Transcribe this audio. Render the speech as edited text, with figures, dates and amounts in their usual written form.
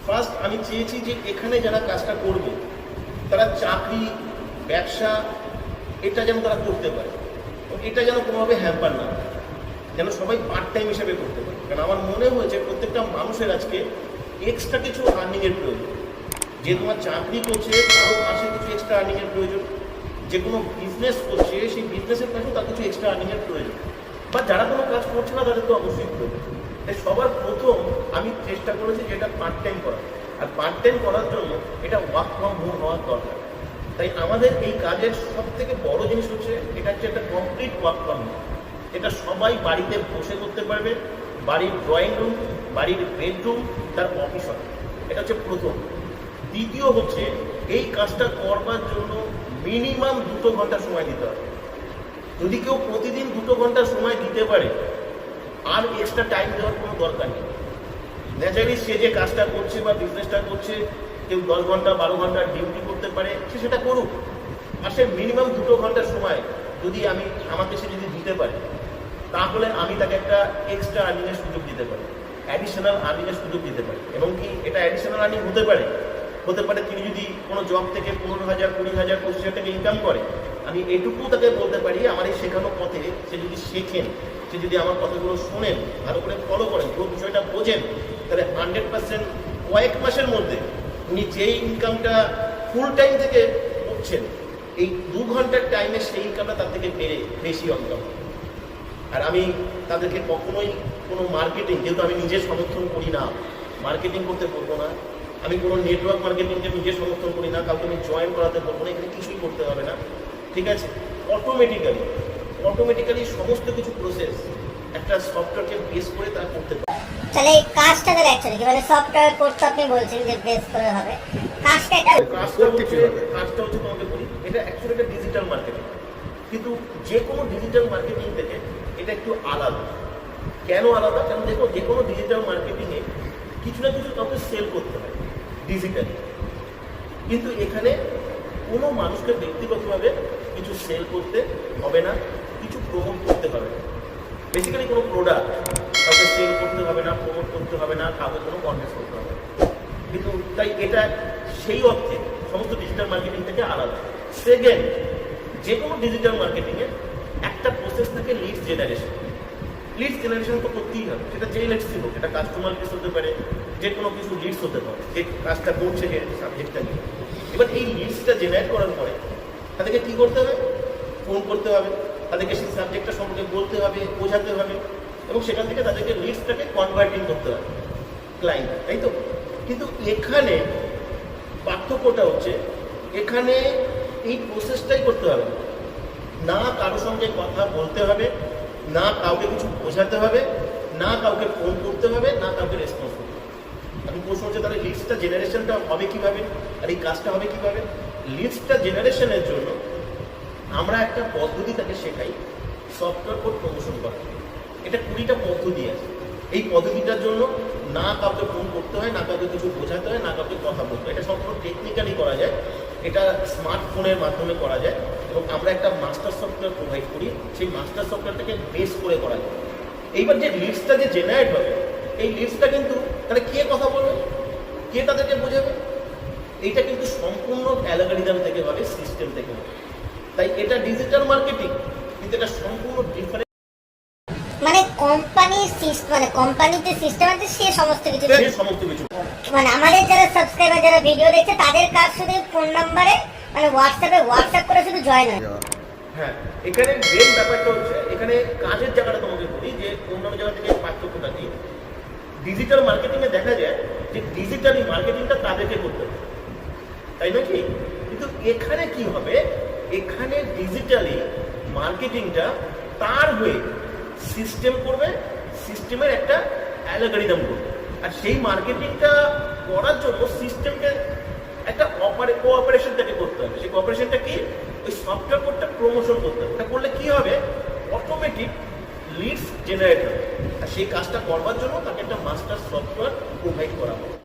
First আমি চেয়েছি যে এখানে যারা কাজটা করবে তারা চাকরি, ব্যবসা এটা যেন তারা করতে পারে, এটা যেন কোনোভাবে হ্যাম্পার না, যেন সবাই পার্ট টাইম হিসেবে করতে পারে। কারণ আমার মনে হয়েছে প্রত্যেকটা মানুষের আজকে এক্সট্রা কিছু আর্নিংয়ের প্রয়োজন। যে তোমার চাকরি করছে তারও পাশে কিছু এক্সট্রা আর্নিংয়ের প্রয়োজন, যে কোনো বিজনেস করছে সেই বিজনেসের পাশেও তার কিছু এক্সট্রা আর্নিংয়ের প্রয়োজন, বা যারা কোনো কাজ করছে না তাদের তো অবশ্যই প্রয়োজন। তাই সবার প্রথম আমি চেষ্টা করেছি যে এটা পার্ট টাইম করা, আর পার্ট টাইম করার জন্য এটা ওয়ার্ক ফ্রম হোম হওয়ার দরকার। তাই আমাদের এই কাজের সব থেকে বড় জিনিস হচ্ছে এটা হচ্ছে একটা কমপ্লিট ওয়ার্ক ফ্রম হোম। এটা সবাই বাড়িতে বসে করতে পারবে, বাড়ির ড্রয়িং রুম, বাড়ির বেডরুম, তার অফিস হবে, এটা হচ্ছে প্রথম। দ্বিতীয় হচ্ছে এই কাজটা করবার জন্য মিনিমাম 2 ঘন্টা সময় দিতে হবে। যদি কেউ প্রতিদিন 2 ঘন্টা সময় দিতে পারে আর এক্সট্রা টাইম দেওয়ার কোনো দরকার নেই। ন্যাচারালি সে যে কাজটা করছে বা বিজনেসটা করছে, কেউ 10 ঘন্টা 12 ঘন্টা ডিউটি করতে পারে, সে সেটা করুক। আর সে মিনিমাম 2 ঘন্টার সময় যদি আমাকে সে যদি দিতে পারে, তাহলে আমি তাকে একটা এক্সট্রা আর্নিংয়ের সুযোগ দিতে পারি, অ্যাডিশনাল আর্নিংয়ের সুযোগ দিতে পারি। এবং কি এটা অ্যাডিশনাল আর্নিং হতে পারে তিনি যদি কোনো জব থেকে 15,000, 20,000, 25,000 টাকা ইনকাম করে, আমি এটুকু তাকে বলতে পারি আমার এই শেখানো পথে সে যদি শেখেন, সে যদি আমার কথাগুলো শোনেন, ভালো করে ফলো করেন, পুরো বিষয়টা বোঝেন, তাহলে 100% কয়েক মাসের মধ্যে উনি যেই ইনকামটা ফুল টাইম থেকে করছেন, এই 2 ঘন্টার টাইমে সেই ইনকামটা তার থেকে বেশি ইনকাম। আর আমি তাদেরকে কখনোই কোনো মার্কেটিং, যেহেতু আমি নিজে সমর্থন করি না, মার্কেটিং করতে বলবো না, আমি কোনো নেটওয়ার্ক মার্কেটিংকে নিজে সমর্থন করি না, কাউকে আমি জয়েন করাতে বলবো না, এখানে কিছুই করতে হবে না, ঠিক আছে? অটোমেটিক্যালি সমস্ত কিছু প্রসেস একটা সফটওয়্যারকে বেস করে তারা করতে পারে। তাহলে এই কাজটা তাহলে অ্যাকচুয়ালি কি মানে সফটওয়্যার কোর্স আপনি বলছেন যে বেস করে হবে, কাজটা হচ্ছে তোমাকে বলি, এটা অ্যাকচুয়ালি একটা ডিজিটাল মার্কেটিং, কিন্তু যে কোনো ডিজিটাল মার্কেটিং থেকে এটা একটু আলাদা। কেন আলাদা? কারণ দেখো, যে কোনো ডিজিটাল মার্কেটিংয়ে কিছু না কিছু কাউকে সেল করতে হয় ডিজিটালি, কিন্তু এখানে কোনো মানুষকে ব্যক্তিগতভাবে কিছু সেল করতে হবে না, কিছু প্রমোট করতে হবে না। বেসিক্যালি কোনো প্রোডাক্ট কাউকে সেল করতে হবে না, প্রমোট করতে হবে না, কাউকে কোনো কনভেন্স করতে হবে না। কিন্তু তাই এটা সেই অর্থে সমস্ত ডিজিটাল মার্কেটিং থেকে আলাদা। সেকেন্ড, যে কোনো ডিজিটাল মার্কেটিংয়ে একটা প্রসেস থাকে লিডস জেনারেশন। লিডস জেনারেশন তো করতেই হবে, সেটা যেই লিডস ছিল, সেটা কাস্টমার লিডস হতে পারে, যে কোনো কিছু লিডস হতে পারে, যে কাজটা করছে যে সাবজেক্টটা নিয়ে। এবার এই লিডসটা জেনারেট করার পরে তাদেরকে কী করতে হবে? ফোন করতে হবে, তাদেরকে সেই সাবজেক্টটা সম্পর্কে বলতে হবে, বোঝাতে হবে, এবং সেখান থেকে তাদেরকে লিডসটাকে কনভার্টিং করতে হবে ক্লায়েন্ট, তাই তো? কিন্তু এখানে পার্থক্যটা হচ্ছে, এখানে এই প্রসেসটাই করতে হবে না, কারোর সঙ্গে কথা বলতে হবে না, কাউকে কিছু বোঝাতে হবে না, কাউকে ফোন করতে হবে না, কাউকে রেসপন্স করতে হবে। আমি প্রশ্ন হচ্ছে তাহলে লিডসটা জেনারেশনটা হবে কীভাবে, আর এই কাজটা হবে কীভাবে? লিডসটা জেনারেশনের জন্য আমরা একটা পদ্ধতি তাকে শেখাই, সফটওয়্যার কোড প্রমোশন করা। এটা 20টা পদ্ধতি আছে। এই পদ্ধতিটার জন্য না কাউকে ফোন করতে হয়, না কাউকে কিছু বোঝাতে হয়, না কাউকে কথা বলতে হয়। এটা সম্পূর্ণ টেকনিক্যালি করা যায়, এটা স্মার্টফোনের মাধ্যমে করা যায়, এবং আমরা একটা মাস্টার সফটওয়্যার প্রোভাইড করি, সেই মাস্টার সফটওয়্যারটাকে বেস করে করা যায়। এইবার যে লিডসটা যে জেনারেট হবে, এই লিডসটা কিন্তু তাহলে কে কথা বলবে, কে তাদেরকে বোঝাবে? এইটা কিন্তু সম্পূর্ণ অ্যালগরিদম থেকে হবে, সিস্টেম থেকে হবে। তাই এটা ডিজিটাল মার্কেটিং, কিন্তু এটা সম্পূর্ণ ডিফারেন্ট। মানে কোম্পানিতে সিস্টেম আছে, সে সমস্ত কিছু মানে আমাদের যারা সাবস্ক্রাইবার, যারা ভিডিও দেখছে, তাদের কাজ শুধু ফোন নাম্বারে মানে হোয়াটসঅ্যাপ করে শুধু জয়েন হয়। হ্যাঁ, এখানে মেন ব্যাপারটা হচ্ছে, এখানে কাজের জায়গাটা তোমাকে বলি যে অন্যান্য জায়গা থেকে পার্থক্যটা কি। ডিজিটাল মার্কেটিংয়ে দেখা যায় যে ডিজিটালি মার্কেটিংটা তাদেরকে করতে হবে, তাই না কি? কিন্তু এখানে কি হবে, এখানে ডিজিটালি মার্কেটিংটা তার হয়ে সিস্টেম করবে, সিস্টেমের একটা অ্যালগরিদম করবে, আর সেই মার্কেটিংটা করার জন্য সিস্টেমকে একটা কোঅপারেশন তাকে করতে হবে। সেই কোঅপারেশনটা কি? ওই সফটওয়্যার কোডটা প্রমোশন করতে হবে। এটা করলে কি হবে? অটোমেটিক লিডস জেনারেট হবে, আর সেই কাজটা করবার জন্য তাকে একটা মাস্টার সফটওয়্যার প্রোভাইড করা হবে।